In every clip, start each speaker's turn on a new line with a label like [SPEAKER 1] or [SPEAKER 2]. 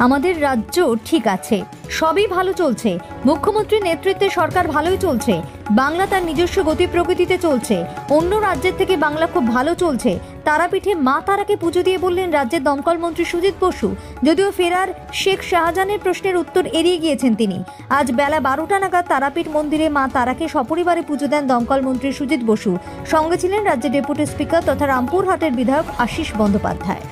[SPEAKER 1] আমাদের রাজ্য ঠিক আছে, সবই ভালো চলছে, মুখ্যমন্ত্রীর নেতৃত্বে সরকার ভালোই চলছে, বাংলা তার নিজস্ব গতি প্রকৃতিতে চলছে, অন্য রাজ্যের থেকে বাংলা খুব ভালো চলছে। তারাপীঠে মা তারাকে পুজো দিয়ে বললেন রাজ্যের দমকল মন্ত্রী সুজিত বসু। যদিও ফেরার শেখ শাহজাহানের প্রশ্নের উত্তর এড়িয়ে গিয়েছেন তিনি। আজ বেলা 12টা নাগাদ তারাপীঠ মন্দিরে মা তারাকে সপরিবারে পুজো দেন দমকল মন্ত্রী সুজিত বসু। সঙ্গে ছিলেন রাজ্যের ডেপুটি স্পিকার তথা রামপুরহাটের বিধায়ক আশিস বন্দ্যোপাধ্যায়।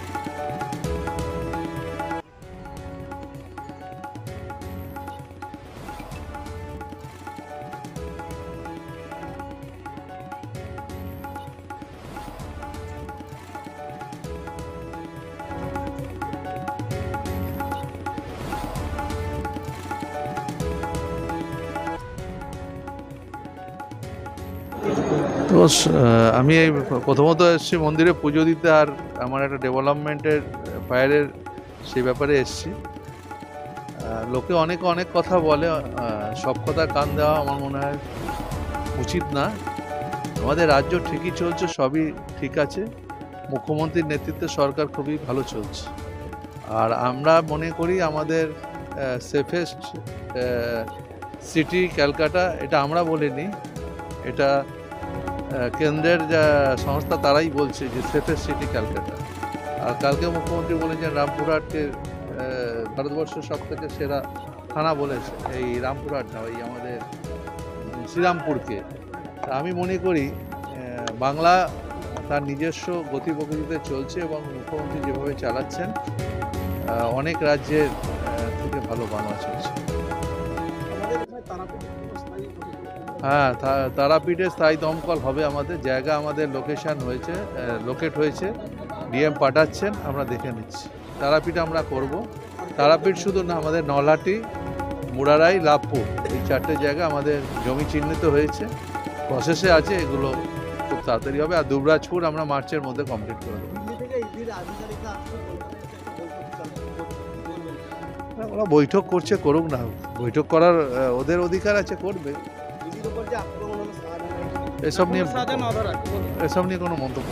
[SPEAKER 2] তো আমি এই প্রথমত এসেছি মন্দিরে পুজো দিতে, আর আমার একটা ডেভেলপমেন্টের ফায়ারের সেই ব্যাপারে এসেছি। লোকে অনেক কথা বলে, সব কথা কান দেওয়া আমার মনে হয় উচিত না। আমাদের রাজ্য ঠিকই চলছে, সবই ঠিক আছে, মুখ্যমন্ত্রীর নেতৃত্বে সরকার খুবই ভালো চলছে। আর আমরা মনে করি আমাদের সেফেস্ট সিটি ক্যালকাটা, এটা আমরা বলিনি, এটা কেন্দ্রের যা সংস্থা তারাই বলছে যে সেফেস্ট সিটি ক্যালকাটা। আর কালকে মুখ্যমন্ত্রী বলেছেন রামপুরহাটকে ভারতবর্ষের সব থেকে সেরা থানা বলেছে, এই রামপুরহাট না, ওই আমাদের শ্রীরামপুরকে। আমি মনে করি বাংলা তার নিজস্ব গতি প্রকৃতিতে চলছে এবং মুখ্যমন্ত্রী যেভাবে চালাচ্ছেন অনেক রাজ্যের থেকে ভালো বাংলা চলছে। হ্যাঁ, তারাপীঠে স্থায়ী দমকল হবে, আমাদের জায়গা, আমাদের লোকেট হয়েছে, ডিএম পাঠাচ্ছেন, আমরা দেখে নিচ্ছি। তারাপীঠ আমরা করব। তারাপীঠ শুধু না, আমাদের নলহাটি, মুরারাই, লাভপুর, এই 4টে জায়গা আমাদের জমি চিহ্নিত হয়েছে, প্রসেসে আছে, এগুলো খুব তাড়াতাড়ি হবে। আর দুবরাজপুর আমরা মার্চের মধ্যে কমপ্লিট করে দেবো। ওরা বৈঠক করছে, করুক না, বৈঠক করার ওদের অধিকার আছে, করবে। এসব নিয়ে কোনো মন্তব্য